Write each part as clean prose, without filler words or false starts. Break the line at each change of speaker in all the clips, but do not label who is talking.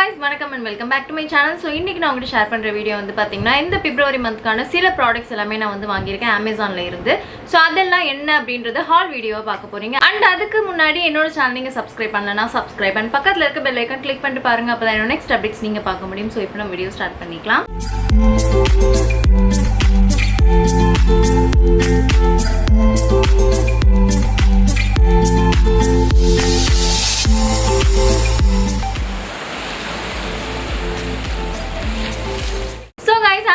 guys, welcome and welcome back to my channel. So இன்னைக்கு நான் உங்களுக்கு ஷேர் பண்ற வீடியோ வந்து பாத்தீங்கன்னா இந்த February monthக்கான சில ப்ராடக்ட்ஸ் எல்லாமே நான் வந்து வாங்கியிருக்கேன் Amazonல இருந்து. So அதெல்லாம் என்ன அப்படிங்கறது ஹால் வீடியோவா பார்க்க போறீங்க. And அதுக்கு முன்னாடி என்னோட சேனல் நீங்க Subscribe பண்ணலனா Subscribe and பக்கத்துல இருக்க bell icon click பண்ணிட்டு பாருங்க. அப்பதான் என்னோட next updates நீங்க பார்க்க முடியும். So இப்போ நம்ம வீடியோ ஸ்டார்ட் பண்ணிக்கலாம்.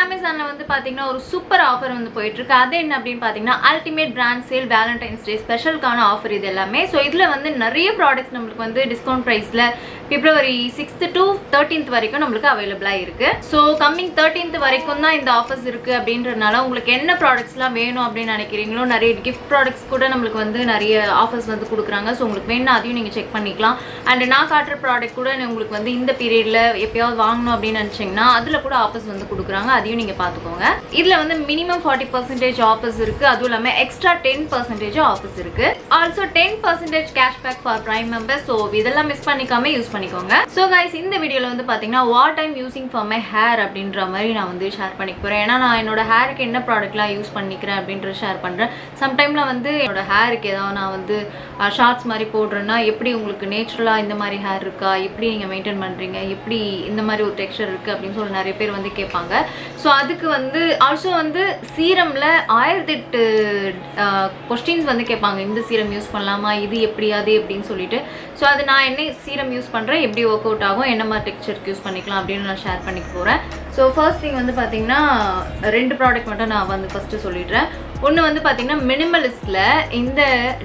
Amazonல வந்து பாத்தீங்கன்னா ஒரு சூப்பர் ஆஃபர் வந்து போயிட்டு இருக்கு. அது என்ன அப்படினு பாத்தீங்கன்னா அல்டிமேட் பிராண்ட் சேல் வேலண்டைன்ஸ் டே ஸ்பெஷல்கான ஆஃபர் இது எல்லாமே. சோ இதுல வந்து நிறைய ப்ராடக்ட்ஸ் நமக்கு வந்து டிஸ்கவுண்ட் பிரைஸ்ல February 6th to 13th வரைக்கும் நமக்கு அவேலபிளா இருக்கு. சோ கமிங் 13th வரைக்கும் தான் இந்த ஆஃபர்ஸ் இருக்கு அப்படின்றனால உங்களுக்கு என்ன ப்ராடக்ட்ஸ்லாம் வேணும் அப்படினு நினைக்கிறீங்களோ நிறைய gift products கூட நமக்கு வந்து நிறைய ஆஃபர்ஸ் வந்து கொடுக்குறாங்க. சோ உங்களுக்கு வேணும்னா அதையும் நீங்க செக் பண்ணிக்கலாம். அண்ட் நான் காட்டுற ப்ராடக்ட் கூட உங்களுக்கு வந்து இந்த பீரியட்ல எப்பயாவது வாங்கணும் அப்படின்னு நினைச்சீங்கன்னா அதுல கூட ஆஃபர்ஸ் வந்து கொடுக்குறாங்க. அதையும் நீங்க பாத்துக்கோங்க. இதுல வந்து மினிமம் 40% ஆஃபர்ஸ் இருக்கு. அதுவும் இல்லாம எக்ஸ்ட்ரா 10% ஆஃபர்ஸ் இருக்கு. Also 10% cashback for prime members. So இதெல்லாம் மிஸ் பண்ணிக்காம யூஸ் பண்ணிக்கோங்க. சோ गाइस இந்த வீடியோல வந்து பாத்தீங்கன்னா what I'm using for my hair அப்படின்ற மாதிரி நான் வந்து ஷேர் பண்ணிக்க போறேன். ஏன்னா நான் என்னோட ஹேருக்கு என்ன ப்ராடக்ட்லாம் யூஸ் பண்ணிக்கிறேன் அப்படின்ற ஷேர் பண்றேன். சம் டைம்ல வந்து என்னோட ஹேருக்கு ஏதாவது நான் வந்து ஷார்ட்ஸ் மாதிரி போடுறேன்னா எப்படி உங்களுக்கு நேச்சுரலா இந்த மாதிரி ஹேர் இருக்கா, எப்படி நீங்க மெயின்டைன் பண்றீங்க, எப்படி இந்த மாதிரி ஒரு டெக்ஸ்சர் இருக்கு அப்படின்னு சொல்லி நிறைய பேர் வந்து கேட்பாங்க. ஸோ அதுக்கு வந்து ஆல்சோ வந்து சீரம்ல 1008 கொஸ்டின்ஸ் வந்து கேட்பாங்க. இந்த சீரம் யூஸ் பண்ணலாமா, இது எப்படி அது எப்படின்னு சொல்லிட்டு. ஸோ அது நான் என்ன சீரம் யூஸ் பண்ணுறேன், எப்படி ஒர்க் அவுட் ஆகும், என்ன மாதிரி டெக்ஸ்சருக்கு யூஸ் பண்ணிக்கலாம் அப்படின்னு நான் ஷேர் பண்ணிக்க போகிறேன். ஸோ ஃபர்ஸ்ட் திங் வந்து பார்த்தீங்கன்னா 2 ப்ராடக்ட் மட்டும் நான் வந்து ஃபஸ்ட்டு சொல்லிடுறேன். ஒன்று வந்து பார்த்தீங்கன்னா மினிமலிஸ்டில் இந்த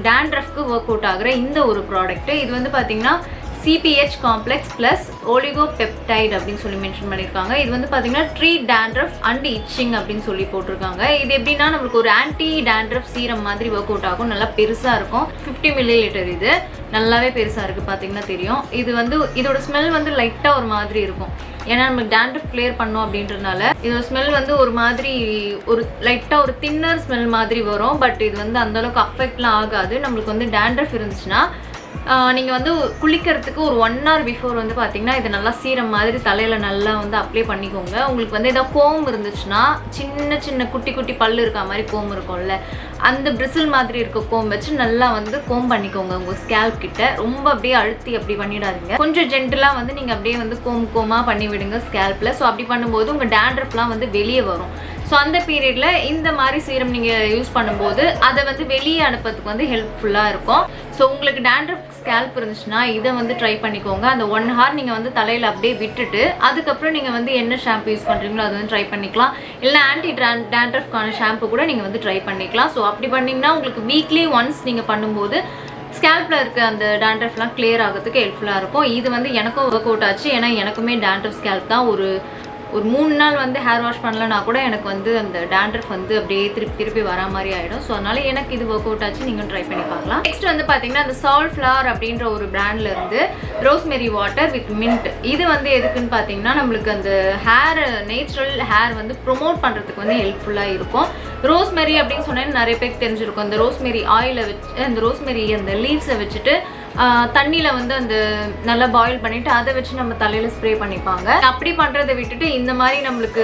டேண்ட்ரஃப்க்கு ஒர்க் அவுட் ஆகிற இந்த ஒரு ப்ராடக்ட்டு. இது வந்து பார்த்தீங்கன்னா CPH காம்ப்ளெக்ஸ் ப்ளஸ் ஓலிகோபெப்டைட் அப்படின்னு சொல்லி மென்ஷன் பண்ணியிருக்காங்க. இது வந்து பார்த்தீங்கன்னா ட்ரீட் டேண்ட்ரஃப் அண்ட் இச்சிங் அப்படின்னு சொல்லி போட்டிருக்காங்க. இது எப்படின்னா நம்மளுக்கு ஒரு ஆன்டி டேண்ட்ரஃப் சீரம் மாதிரி ஒர்க் அவுட் ஆகும். நல்லா பெருசாக இருக்கும். 50 ml இது நல்லாவே பெருசாக இருக்குது, பார்த்தீங்கன்னா தெரியும். இது வந்து இதோட ஸ்மெல் வந்து லைட்டாக ஒரு மாதிரி இருக்கும். ஏன்னா நம்ம டேண்ட்ரஃப் கிளியர் பண்ணோம் அப்படின்றதுனால இதோட ஸ்மெல் வந்து ஒரு மாதிரி ஒரு லைட்டாக ஒரு தின்னர் ஸ்மெல் மாதிரி வரும். பட் இது வந்து அந்தளவுக்கு அஃபெக்ட்லாம் ஆகாது. நம்மளுக்கு வந்து டேண்ட்ரஃப் இருந்துச்சுன்னா நீங்கள் வந்து குளிக்கிறதுக்கு ஒரு 1 hour பிஃபோர் வந்து பார்த்தீங்கன்னா இது நல்லா சீரம் மாதிரி தலையில் நல்லா வந்து அப்ளை பண்ணிக்கோங்க. உங்களுக்கு வந்து ஏதாவது கோம் இருந்துச்சுன்னா சின்ன சின்ன குட்டி குட்டி பல்லு இருக்கா மாதிரி கோம் இருக்கும்ல, அந்த பிரிசில் மாதிரி இருக்க கோம் வச்சு நல்லா வந்து கோம் பண்ணிக்கோங்க உங்கள் ஸ்கேல்ப் கிட்ட. ரொம்ப அப்படியே அழுத்தி அப்படி பண்ணிடாதீங்க. கொஞ்சம் ஜென்டலாக வந்து நீங்கள் அப்படியே வந்து கோமாக பண்ணி விடுங்க ஸ்கேல்பில். ஸோ அப்படி பண்ணும்போது உங்கள் டேண்ட்ரஃப்லாம் வந்து வெளியே வரும். ஸோ அந்த பீரியடில் இந்த மாதிரி சீரம் நீங்கள் யூஸ் பண்ணும்போது அதை வந்து வெளியே அனுப்புறதுக்கு வந்து ஹெல்ப்ஃபுல்லாக இருக்கும். ஸோ உங்களுக்கு டேண்ட்ரஃப் ஸ்கேல்ப் இருந்துச்சுன்னா இதை வந்து ட்ரை பண்ணிக்கோங்க. அந்த 1 hour நீங்கள் வந்து தலையில் அப்படியே விட்டுட்டு அதுக்கப்புறம் நீங்கள் வந்து என்ன ஷாம்பு யூஸ் பண்ணுறீங்களோ அதை வந்து ட்ரை பண்ணிக்கலாம். இல்லை டேண்ட்ரஃப்கான ஷாம்பு கூட நீங்கள் வந்து ட்ரை பண்ணிக்கலாம். ஸோ அப்படி பண்ணிங்கன்னா உங்களுக்கு வீக்லி ஒன்ஸ் நீங்கள் பண்ணும்போது ஸ்கேல்பில் இருக்க அந்த டேண்ட்ரஃப்லாம் கிளியர் ஆகிறதுக்கு ஹெல்ப்ஃபுல்லாக இருக்கும். இது வந்து எனக்கும் ஒர்க் அவுட் ஆச்சு. ஏன்னா எனக்குமே டேண்ட்ரஃப் ஸ்கேல்ப் தான். ஒரு 3 நாள் வந்து ஹேர் வாஷ் பண்ணலன்னா கூட எனக்கு வந்து அந்த டேண்ட்ரஃப் வந்து அப்படியே திருப்பி வரா மாதிரி ஆகிடும். ஸோ அதனால எனக்கு இது ஒர்க் அவுட் ஆச்சு. நீங்கள் ட்ரை பண்ணி பார்க்கலாம். நெக்ஸ்ட் வந்து பார்த்தீங்கன்னா அந்த சால்ஃப்ளவர் அப்படின்ற ஒரு பிராண்ட்ல இருந்து ரோஸ்மெரி வாட்டர் வித் மின்ட். இது வந்து எதுக்குன்னு பார்த்தீங்கன்னா நம்மளுக்கு அந்த நேச்சுரல் ஹேர் வந்து ப்ரொமோட் பண்ணுறதுக்கு வந்து ஹெல்ப்ஃபுல்லாக இருக்கும். ரோஸ்மெரி அப்படின்னு சொன்னேன்னு நிறைய பேருக்கு தெரிஞ்சிருக்கும். அந்த ரோஸ்மெரி ஆயிலை வச்சு அந்த ரோஸ்மெரி அந்த லீவ்ஸை வச்சுட்டு தண்ணியில் வந்து அந்த நல்லா பாயில் பண்ணிவிட்டு அதை வச்சு நம்ம தலையில் ஸ்ப்ரே பண்ணிப்பாங்க. அப்படி பண்ணுறதை விட்டுட்டு இந்த மாதிரி நம்மளுக்கு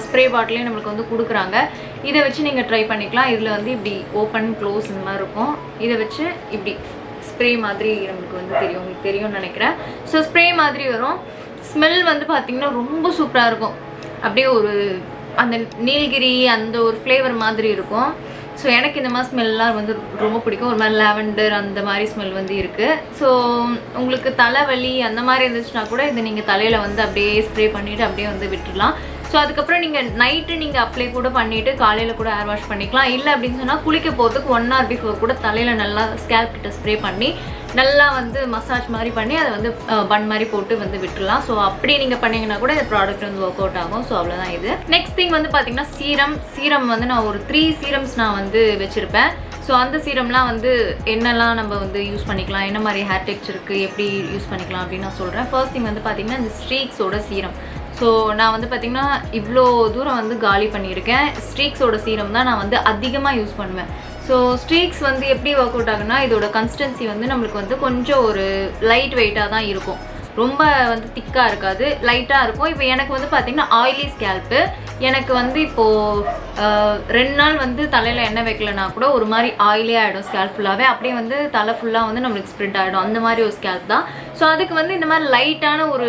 ஸ்ப்ரே பாட்டிலே நம்மளுக்கு வந்து கொடுக்குறாங்க. இதை வச்சு நீங்கள் ட்ரை பண்ணிக்கலாம். இதில் வந்து இப்படி ஓப்பன் க்ளோஸ் இந்த மாதிரி இருக்கும். இதை வச்சு இப்படி ஸ்ப்ரே மாதிரி நம்மளுக்கு வந்து தெரியும், உங்களுக்கு தெரியும்னு நினைக்கிறேன். ஸோ ஸ்ப்ரே மாதிரி வரும். ஸ்மெல் வந்து பார்த்திங்கன்னா ரொம்ப சூப்பராக இருக்கும். அப்படியே ஒரு அந்த நீல்கிரி அந்த ஒரு ஃப்ளேவர் மாதிரி இருக்கும். ஸோ எனக்கு இந்த மாதிரி ஸ்மெல்லாம் வந்து ரொம்ப பிடிக்கும். ஒரு மாதிரி லாவெண்டர் அந்த மாதிரி ஸ்மெல் வந்து இருக்குது. ஸோ உங்களுக்கு தலைவலி அந்த மாதிரி இருந்துச்சுன்னா கூட இதை நீங்கள் தலையில் வந்து அப்படியே ஸ்ப்ரே பண்ணிவிட்டு அப்படியே வந்து விட்டுடலாம். ஸோ அதுக்கப்புறம் நீங்கள் நைட்டு நீங்கள் அப்ளை கூட பண்ணிவிட்டு காலையில் கூட ஹேர் வாஷ் பண்ணிக்கலாம். இல்லை அப்படின்னு சொன்னால் குளிக்க போகிறதுக்கு 1 hour பிஃபோர் கூட தலையில் நல்லா ஸ்கேல்ப் கிட்ட ஸ்ப்ரே பண்ணி நல்லா வந்து மசாஜ் மாதிரி பண்ணி அதை வந்து பன் மாதிரி போட்டு வந்து விட்டுடலாம். ஸோ அப்படி நீங்கள் பண்ணிங்கன்னா கூட இந்த ப்ராடக்ட் வந்து ஒர்க் அவுட் ஆகும். ஸோ அவ்வளோதான் இது. நெக்ஸ்ட் திங் வந்து பார்த்தீங்கன்னா சீரம் வந்து நான் ஒரு 3 சீரம்ஸ் நான் வந்து வச்சுருப்பேன். ஸோ அந்த சீரம்லாம் வந்து என்னெல்லாம் நம்ம வந்து யூஸ் பண்ணிக்கலாம், என்ன மாதிரி ஹேர் டெக்ஸ்சருக்கு எப்படி யூஸ் பண்ணிக்கலாம் அப்படின்னு நான் சொல்கிறேன். ஃபர்ஸ்ட் திங் வந்து பார்த்தீங்கன்னா இந்த ஸ்ட்ரீக்ஸோட சீரம். ஸோ நான் வந்து பார்த்திங்கன்னா இவ்வளோ தூரம் வந்து காலி பண்ணியிருக்கேன். ஸ்ட்ரீக்ஸோட சீரம் தான் நான் வந்து அதிகமாக யூஸ் பண்ணுவேன். ஸோ ஸ்ட்ரீக்ஸ் வந்து எப்படி ஒர்க் அவுட் ஆகுனா இதோட கன்சிஸ்டன்சி வந்து நம்மளுக்கு வந்து கொஞ்சம் ஒரு லைட் வெயிட்டாக தான் இருக்கும். ரொம்ப வந்து திக்காக இருக்காது, லைட்டாக இருக்கும். இப்போ எனக்கு வந்து பார்த்திங்கன்னா ஆயிலி ஸ்கேல்ப்பு. எனக்கு வந்து இப்போது 2 நாள் வந்து தலையில் எண்ணெய் வைக்கலனா கூட ஒரு மாதிரி ஆயிலியாக ஆகிடும் ஸ்கேல்ப் ஃபுல்லாகவே. அப்படியே வந்து தலை ஃபுல்லாக வந்து நம்மளுக்கு ஸ்ப்ரெட் ஆகிடும், அந்த மாதிரி ஒரு ஸ்கேல்ப் தான். ஸோ அதுக்கு வந்து இந்த மாதிரி லைட்டான ஒரு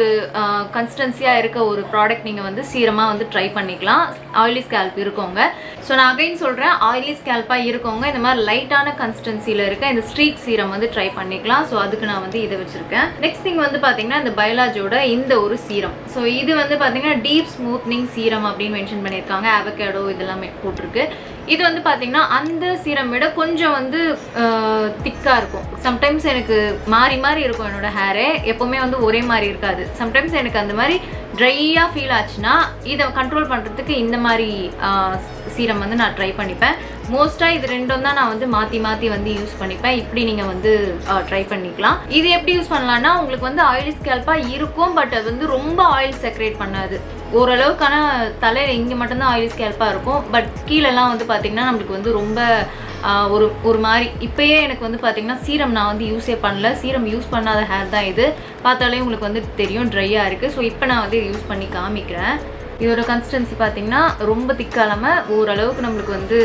கன்சிஸ்டன்சியாக இருக்க ஒரு ப்ராடக்ட் நீங்கள் வந்து சீரமாக வந்து ட்ரை பண்ணிக்கலாம் ஆயிலி ஸ்கேல்ப் இருக்கவங்க. ஸோ நான் அகைன் சொல்கிறேன், ஆயிலி ஸ்கேல்ப்பாக இருக்கவங்க இந்த மாதிரி லைட்டான கன்சிஸ்டன்சியில் இருக்க இந்த ஸ்ட்ரீக்ஸ் சீரம் வந்து ட்ரை பண்ணிக்கலாம். ஸோ அதுக்கு நான் வந்து இதை வச்சுருக்கேன். நெக்ஸ்ட் திங் வந்து பார்த்திங்கன்னா இந்த பயாலஜோட இந்த ஒரு சீரம். ஸோ இது வந்து பார்த்திங்கன்னா டீப் ஸ்மூத்னிங் சீரம் அப்படின்னு மென்ஷன் பண்ணியிருக்காங்க. அவகேடோ இதெல்லாமே போட்டிருக்கு. இது வந்து பார்த்திங்கன்னா அந்த சீரம் விட கொஞ்சம் வந்து திக்காக இருக்கும். சம்டைம்ஸ் எனக்கு மாறி மாறி இருக்கும் என்னோடய ஹேரே, எப்போவுமே வந்து ஒரே மாதிரி இருக்காது. சம்டைம்ஸ் எனக்கு அந்த மாதிரி ட்ரையாக ஃபீல் ஆச்சுன்னா இதை கண்ட்ரோல் பண்ணுறதுக்கு இந்த மாதிரி சீரம் வந்து நான் ட்ரை பண்ணிப்பேன். மோஸ்ட்டாக இது ரெண்டும் தான் நான் வந்து மாற்றி மாற்றி வந்து யூஸ் பண்ணிப்பேன். இப்படி நீங்கள் வந்து ட்ரை பண்ணிக்கலாம். இது எப்படி யூஸ் பண்ணலான்னா, உங்களுக்கு வந்து ஆயிலி ஸ்கேல்ப்பாக இருக்கும், பட் அது வந்து ரொம்ப ஆயில் செக்ரேட் பண்ணாது. ஓரளவுக்கான தலையில் இங்கே மட்டும்தான் ஆயிலி ஸ்கேல்ப்பாக இருக்கும், பட் கீழெல்லாம் வந்து பார்த்திங்கன்னா நம்மளுக்கு வந்து ரொம்ப ஒரு மாதிரி. இப்போயே எனக்கு வந்து பார்த்திங்கன்னா சீரம் நான் வந்து யூஸே பண்ணல, சீரம் யூஸ் பண்ணாத ஹேர் தான் இது. பார்த்தாலே உங்களுக்கு வந்து தெரியும் ட்ரையாக இருக்குது. ஸோ இப்போ நான் வந்து யூஸ் பண்ணி காமிக்கிறேன். இதோட கன்சிஸ்டன்சி பார்த்திங்கன்னா ரொம்ப திக்காக இல்லாமல் ஓரளவுக்கு நம்மளுக்கு வந்து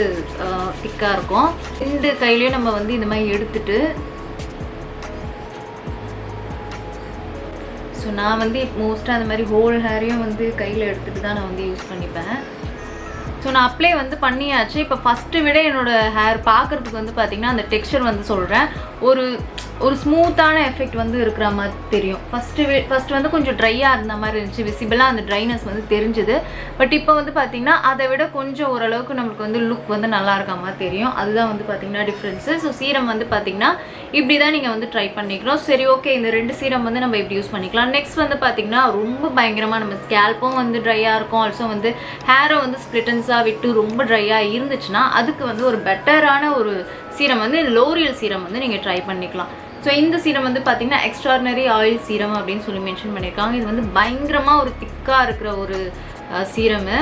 திக்காக இருக்கும். இந்த கையிலையும் நம்ம வந்து இந்த மாதிரி எடுத்துட்டு, ஸோ நான் வந்து மோஸ்ட்டாக அந்த மாதிரி ஹோல் ஹேரையும் வந்து கையில் எடுத்துகிட்டு தான் நான் வந்து யூஸ் பண்ணிப்பேன். ஸோ நான் அப்ளை வந்து பண்ணியாச்சு. இப்போ ஃபஸ்ட்டு விட என்னோடய ஹேர் பார்க்குறதுக்கு வந்து பார்த்திங்கன்னா அந்த டெக்ஸ்சர் வந்து சொல்கிறேன், ஒரு ஸ்மூத்தான எஃபெக்ட் வந்து இருக்கிற மாதிரி தெரியும். ஃபஸ்ட்டு வந்து கொஞ்சம் ட்ரையாக இருந்த மாதிரி இருந்துச்சு, விசிபிளாக அந்த ட்ரைனஸ் வந்து தெரிஞ்சுது. பட் இப்போ வந்து பார்த்திங்கன்னா அதை விட கொஞ்சம் ஓரளவுக்கு நம்மளுக்கு வந்து லுக் வந்து நல்லா இருக்க மாதிரி தெரியும். அதுதான் வந்து பார்த்திங்கன்னா டிஃப்ரென்ஸு. ஸோ சீரம் வந்து பார்த்திங்கன்னா இப்படி தான் நீங்கள் வந்து ட்ரை பண்ணிக்கிறோம். சரி, ஓகே, இந்த 2 சீரம் வந்து நம்ம இப்படி யூஸ் பண்ணிக்கலாம். நெக்ஸ்ட் வந்து பார்த்திங்கன்னா ரொம்ப பயங்கரமாக நம்ம ஸ்கேல்ப்பும் வந்து ட்ரையாக இருக்கும், ஆல்சோ வந்து ஹேரை வந்து ஸ்ப்ளிட்டன்ஸாக விட்டு ரொம்ப ட்ரையாக இருந்துச்சுன்னா அதுக்கு வந்து ஒரு பெட்டரான ஒரு சீரம் வந்து லோரியல் சீரம் வந்து நீங்கள் ட்ரை பண்ணிக்கலாம். ஸோ இந்த சீரம் வந்து பார்த்திங்கன்னா எக்ஸ்ட்ராடினரி ஆயில் சீரம் அப்படின்னு சொல்லி மென்ஷன் பண்ணியிருக்காங்க. இது வந்து பயங்கரமாக ஒரு திக்காக இருக்கிற ஒரு சீரமு.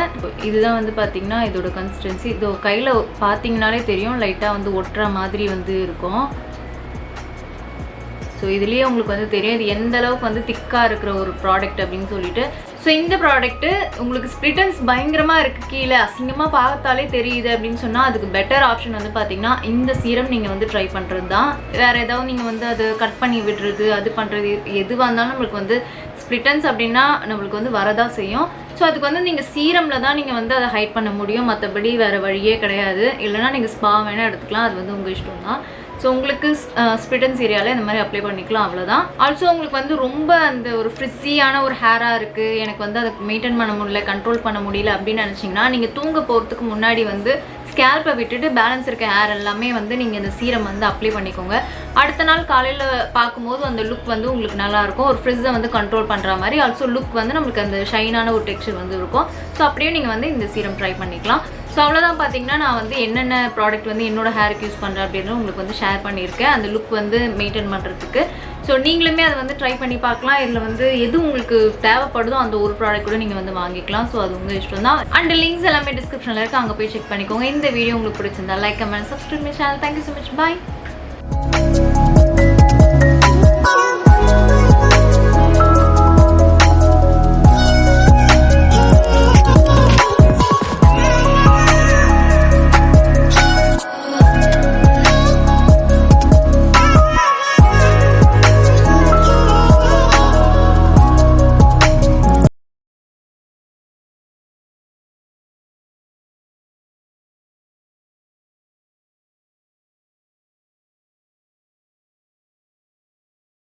இதுதான் வந்து பார்த்திங்கன்னா இதோட கன்சிஸ்டன்சி. இதோ கையில் பார்த்தீங்கனாலே தெரியும், லைட்டாக வந்து ஒட்டுற மாதிரி வந்து இருக்கும். ஸோ இதுலேயே உங்களுக்கு வந்து தெரியும் இது எந்த அளவுக்கு வந்து திக்காக இருக்கிற ஒரு ப்ராடக்ட் அப்படின்னு சொல்லிட்டு. ஸோ இந்த ப்ராடக்ட்டு உங்களுக்கு ஸ்ப்ளிட்டன்ஸ் பயங்கரமாக இருக்குது, கீழே அசிங்கமாக பார்த்தாலே தெரியுது அப்படின்னு சொன்னால் அதுக்கு பெட்டர் ஆப்ஷன் வந்து பார்த்திங்கன்னா இந்த சீரம் நீங்கள் வந்து ட்ரை பண்ணுறது தான். வேறு ஏதாவது நீங்கள் வந்து அதை கட் பண்ணி விடுறது, அது பண்ணுறது, எதுவாக இருந்தாலும் நம்மளுக்கு வந்து ஸ்ப்ளிட்டன்ஸ் அப்படின்னா நம்மளுக்கு வந்து வரதான் செய்யும். ஸோ அதுக்கு வந்து நீங்கள் சீரமில் தான் நீங்கள் வந்து அதை ஹைட் பண்ண முடியும், மற்றபடி வேறு வழியே கிடையாது. இல்லைனா நீங்கள் ஸ்பா வேணால் எடுத்துக்கலாம், அது வந்து உங்கள் இஷ்டம் தான். ஸோ உங்களுக்கு ஸ்ப்ளிட்டன்ஸ் ஏரியாவில் இந்த மாதிரி அப்ளை பண்ணிக்கலாம், அவ்வளோதான். ஆல்சோ உங்களுக்கு வந்து ரொம்ப அந்த ஒரு ஃப்ரிஸியான ஒரு ஹேராக இருக்குது, எனக்கு வந்து அதை மெயின்டைன் பண்ண முடியல, கண்ட்ரோல் பண்ண முடியல அப்படின்னு நினச்சிங்கன்னா நீங்கள் தூங்க போகிறதுக்கு முன்னாடி வந்து ஸ்கேல்ப்பை விட்டுட்டு பேலன்ஸ் இருக்க ஹேர் எல்லாமே வந்து நீங்கள் இந்த சீரம் வந்து அப்ளை பண்ணிக்கோங்க. அடுத்த நாள் காலையில் பார்க்கும்போது அந்த லுக் வந்து உங்களுக்கு நல்லாயிருக்கும், ஒரு ஃப்ரிஸ்ஸை வந்து கண்ட்ரோல் பண்ணுற மாதிரி. ஆல்சோ லுக் வந்து நம்மளுக்கு அந்த ஷைனான ஒரு டெக்ஸ்சர் வந்து இருக்கும். ஸோ அப்படியே நீங்கள் வந்து இந்த சீரம் ட்ரை பண்ணிக்கலாம். ஸோ அவ்வளோதான். பார்த்தீங்கன்னா நான் வந்து என்னென்ன ப்ராடக்ட் வந்து என்னோடய ஹேருக்கு யூஸ் பண்ணுறேன் அப்படின்னு உங்களுக்கு வந்து ஷேர் பண்ணியிருக்கேன், அந்த லுக் வந்து மெயின்டைன் பண்ணுறதுக்கு. ஸோ நீங்களுமே அதை வந்து ட்ரை பண்ணி பார்க்கலாம். இதில் வந்து எது உங்களுக்கு தேவைப்படுதோ அந்த ஒரு ப்ராடக்ட் கூட நீங்கள் வந்து வாங்கிக்கலாம். ஸோ அது உங்கள் இஷ்டம் தான். அண்ட் லிங்க்ஸ் எல்லாமே டிஸ்கிரிப்ஷனில் இருக்குது, அங்கே போய் செக் பண்ணிக்கோங்க. இந்த வீடியோ உங்களுக்கு பிடிச்சிருந்தா like, comment, subscribe my channel. Thank you so much. Bye.